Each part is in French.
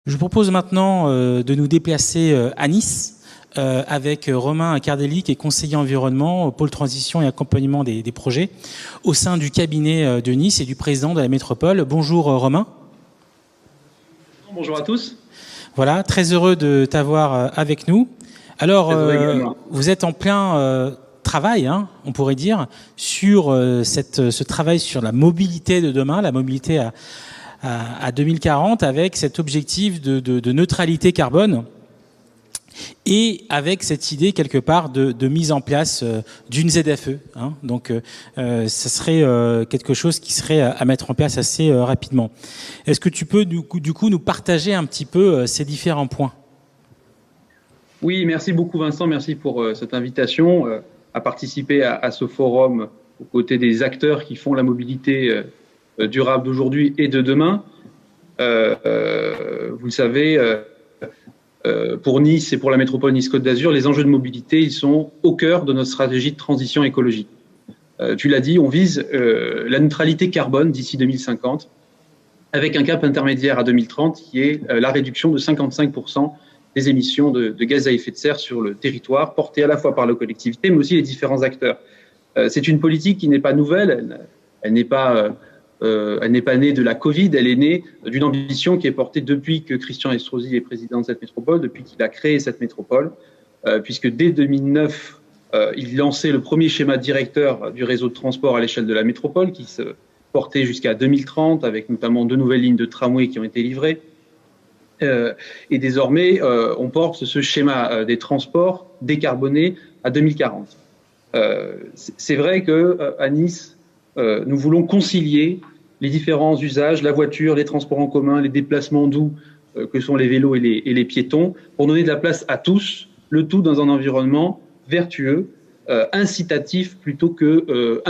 Je vous propose maintenant de nous déplacer à Nice avec Romain Cardelli, qui est conseiller environnement au pôle transition et accompagnement des projets au sein du cabinet de Nice et du président de la métropole. Bonjour Romain. Bonjour à tous. Voilà, très heureux de t'avoir avec nous. Alors, vous êtes en plein travail, hein, on pourrait dire, sur ce travail sur la mobilité de demain, la mobilité à 2040, avec cet objectif de neutralité carbone et avec cette idée quelque part de mise en place d'une ZFE. Hein. Donc, ça serait quelque chose qui serait à mettre en place assez rapidement. Est-ce que tu peux du coup nous partager un petit peu ces différents points ? Oui, merci beaucoup Vincent, merci pour cette invitation à participer à ce forum aux côtés des acteurs qui font la mobilité durable d'aujourd'hui et de demain. Vous le savez, pour Nice et pour la métropole Nice-Côte d'Azur, les enjeux de mobilité, ils sont au cœur de notre stratégie de transition écologique. Tu l'as dit, on vise la neutralité carbone d'ici 2050, avec un cap intermédiaire à 2030 qui est la réduction de 55% des émissions de gaz à effet de serre sur le territoire, portées à la fois par la collectivité, mais aussi les différents acteurs. C'est une politique qui n'est pas nouvelle, elle n'est pas née de la Covid, elle est née d'une ambition qui est portée depuis que Christian Estrosi est président de cette métropole, depuis qu'il a créé cette métropole, puisque dès 2009, il lançait le premier schéma directeur du réseau de transport à l'échelle de la métropole, qui se portait jusqu'à 2030, avec notamment 2 nouvelles lignes de tramway qui ont été livrées. Et désormais, on porte ce schéma des transports décarbonés à 2040. C'est vrai qu'à Nice, nous voulons concilier les différents usages, la voiture, les transports en commun, les déplacements doux que sont les vélos et les piétons, pour donner de la place à tous, le tout dans un environnement vertueux, incitatif plutôt que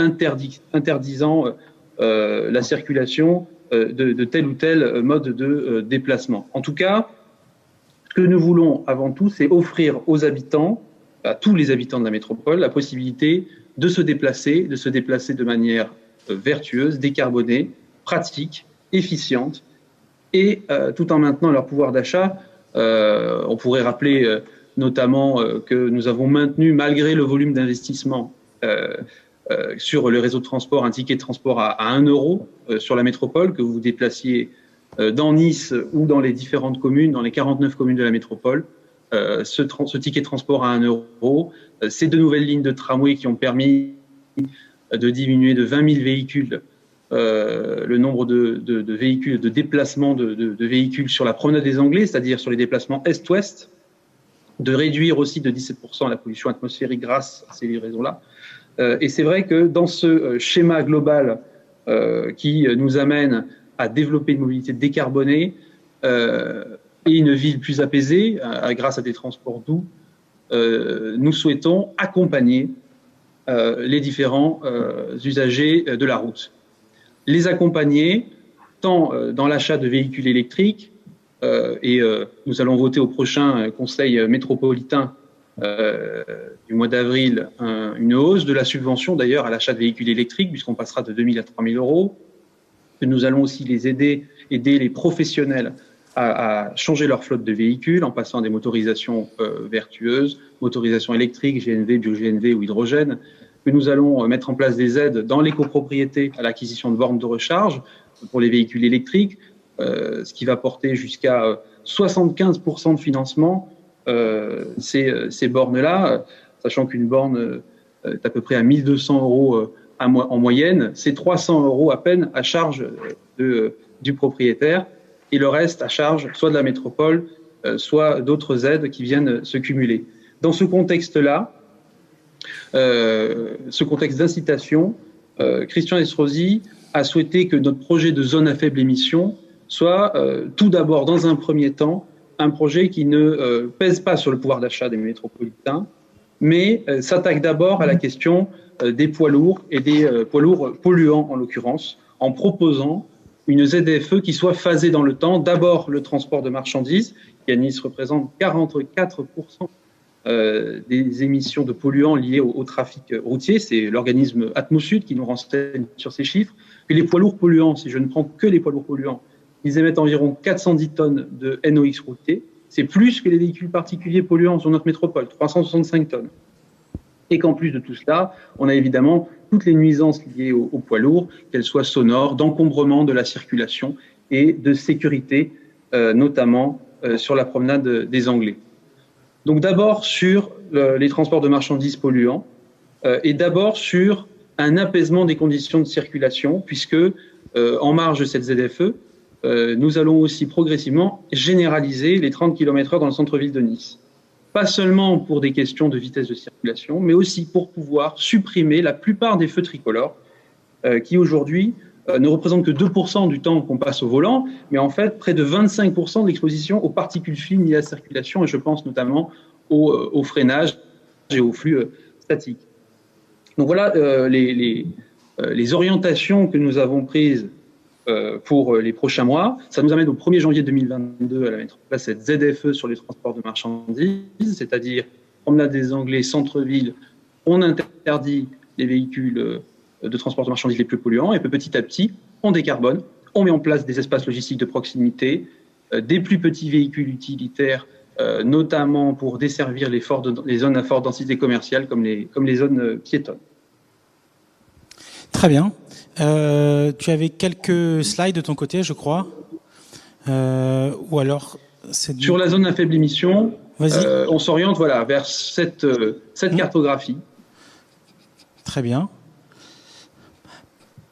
interdisant la circulation de tel ou tel mode de déplacement. En tout cas, ce que nous voulons avant tout, c'est offrir aux habitants, à tous les habitants de la métropole, la possibilité de se déplacer de manière vertueuse, décarbonée, pratique, efficiente, et tout en maintenant leur pouvoir d'achat. On pourrait rappeler notamment que nous avons maintenu, malgré le volume d'investissement sur le réseau de transport, un ticket de transport à 1 euro sur la métropole, que vous vous déplaciez dans Nice ou dans les différentes communes, dans les 49 communes de la métropole. Ce ticket de transport à 1 euro, ces 2 nouvelles lignes de tramway qui ont permis de diminuer de 20 000 véhicules le nombre de véhicules, de déplacements de véhicules sur la promenade des Anglais, c'est-à-dire sur les déplacements est-ouest, de réduire aussi de 17% la pollution atmosphérique grâce à ces livraisons-là. Et c'est vrai que dans ce schéma global qui nous amène à développer une mobilité décarbonée et une ville plus apaisée grâce à des transports doux, nous souhaitons accompagner les différents usagers de la route. Les accompagner tant dans l'achat de véhicules électriques, et nous allons voter au prochain conseil métropolitain du mois d'avril une hausse de la subvention d'ailleurs à l'achat de véhicules électriques, puisqu'on passera de 2 000 à 3 000 euros. Que nous allons aussi les aider les professionnels à changer leur flotte de véhicules en passant à des motorisations vertueuses, motorisation électrique, GNV, bio-GNV ou hydrogène, que nous allons mettre en place des aides dans les copropriétés à l'acquisition de bornes de recharge pour les véhicules électriques, ce qui va porter jusqu'à 75% de financement ces bornes-là, sachant qu'une borne est à peu près à 1 200 euros en moyenne, c'est 300 euros à peine à charge du propriétaire, et le reste à charge soit de la métropole, soit d'autres aides qui viennent se cumuler. Dans ce contexte-là, ce contexte d'incitation, Christian Estrosi a souhaité que notre projet de zone à faible émission soit tout d'abord, dans un premier temps, un projet qui ne pèse pas sur le pouvoir d'achat des métropolitains, mais s'attaque d'abord à la question des poids lourds et des poids lourds polluants en l'occurrence, en proposant une ZFE qui soit phasée dans le temps. D'abord le transport de marchandises, qui à Nice représente 44% des émissions de polluants liées au trafic routier. C'est l'organisme Atmosud qui nous renseigne sur ces chiffres. Et les poids lourds polluants, si je ne prends que les poids lourds polluants, Ils émettent environ 410 tonnes de NOx routier. C'est plus que les véhicules particuliers polluants sur notre métropole, 365 tonnes. Et qu'en plus de tout cela, on a évidemment toutes les nuisances liées aux poids lourds, qu'elles soient sonores, d'encombrement de la circulation et de sécurité, notamment sur la promenade des Anglais. Donc d'abord sur les transports de marchandises polluants et d'abord sur un apaisement des conditions de circulation, puisque en marge de cette ZFE, nous allons aussi progressivement généraliser les 30 km/h dans le centre-ville de Nice. Pas seulement pour des questions de vitesse de circulation, mais aussi pour pouvoir supprimer la plupart des feux tricolores qui aujourd'hui ne représentent que 2% du temps qu'on passe au volant, mais en fait près de 25% de l'exposition aux particules fines liées à la circulation, et je pense notamment au freinage et au flux statique. Donc voilà les orientations que nous avons prises pour les prochains mois. Ça nous amène au 1er janvier 2022 à la mettre en place cette ZFE sur les transports de marchandises, c'est-à-dire promenade des Anglais, centre-ville, on interdit les véhicules de transport de marchandises les plus polluants et petit à petit, on décarbone, on met en place des espaces logistiques de proximité, des plus petits véhicules utilitaires, notamment pour desservir les zones à forte densité commerciale comme les zones piétonnes. Très bien. Tu avais quelques slides de ton côté, je crois. Ou alors... Sur la zone à faible émission, on s'oriente vers cette cartographie. Très bien.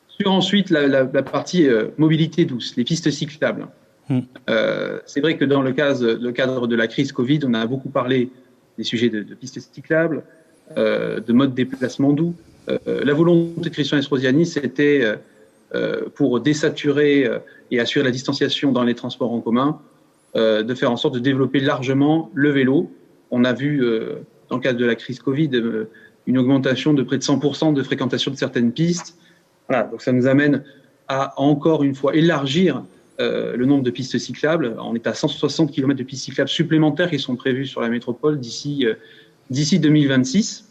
Sur ensuite la partie mobilité douce, les pistes cyclables. C'est vrai que dans le cadre de la crise Covid, on a beaucoup parlé des sujets de pistes cyclables, de modes de déplacement doux. La volonté de Christian Estroziani, c'était pour désaturer et assurer la distanciation dans les transports en commun, de faire en sorte de développer largement le vélo. On a vu, dans le cadre de la crise Covid, une augmentation de près de 100% de fréquentation de certaines pistes. Voilà, donc ça nous amène à encore une fois élargir le nombre de pistes cyclables. On est à 160 km de pistes cyclables supplémentaires qui sont prévues sur la métropole d'ici 2026.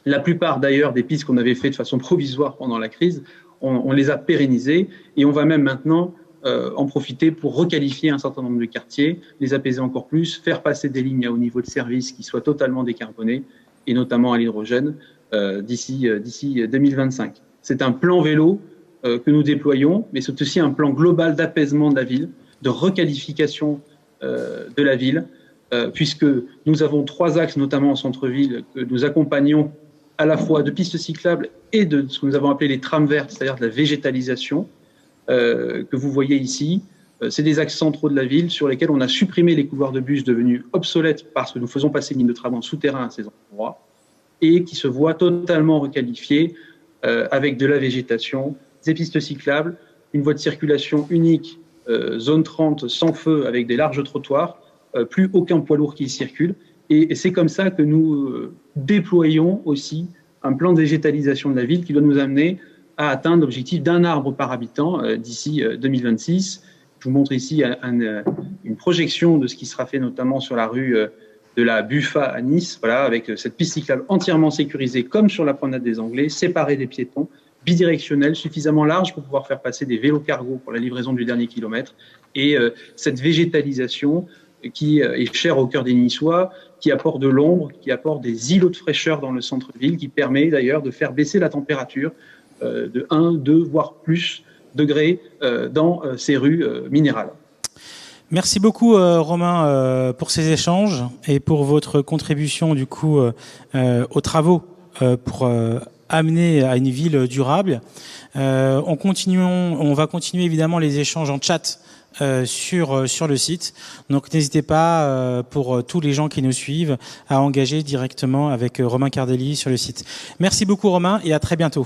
La plupart d'ailleurs des pistes qu'on avait fait de façon provisoire pendant la crise, on les a pérennisées et on va même maintenant en profiter pour requalifier un certain nombre de quartiers, les apaiser encore plus, faire passer des lignes à haut niveau de service qui soient totalement décarbonées et notamment à l'hydrogène d'ici 2025. C'est un plan vélo que nous déployons, mais c'est aussi un plan global d'apaisement de la ville, de requalification de la ville, puisque nous avons 3 axes, notamment en centre-ville, que nous accompagnons à la fois de pistes cyclables et de ce que nous avons appelé les trames vertes, c'est-à-dire de la végétalisation, que vous voyez ici. C'est des axes centraux de la ville sur lesquels on a supprimé les couloirs de bus devenus obsolètes parce que nous faisons passer une ligne de tramway en souterrain à ces endroits et qui se voient totalement requalifiés avec de la végétation, des pistes cyclables, une voie de circulation unique, zone 30 sans feu avec des larges trottoirs, plus aucun poids lourd qui y circule. Et c'est comme ça que nous déployons aussi un plan de végétalisation de la ville qui doit nous amener à atteindre l'objectif d'un arbre par habitant d'ici 2026. Je vous montre ici une projection de ce qui sera fait notamment sur la rue de la Buffa à Nice, voilà, avec cette piste cyclable entièrement sécurisée comme sur la promenade des Anglais, séparée des piétons, bidirectionnelle, suffisamment large pour pouvoir faire passer des vélos cargo pour la livraison du dernier kilomètre. Et cette végétalisation qui est chère au cœur des Niçois, qui apporte de l'ombre, qui apporte des îlots de fraîcheur dans le centre-ville, qui permet d'ailleurs de faire baisser la température de 1, 2, voire plus degrés dans ces rues minérales. Merci beaucoup Romain pour ces échanges et pour votre contribution du coup aux travaux pour amener à une ville durable. On va continuer évidemment les échanges en chat sur le site. Donc n'hésitez pas pour tous les gens qui nous suivent à engager directement avec Romain Cardelli sur le site. Merci beaucoup Romain et à très bientôt.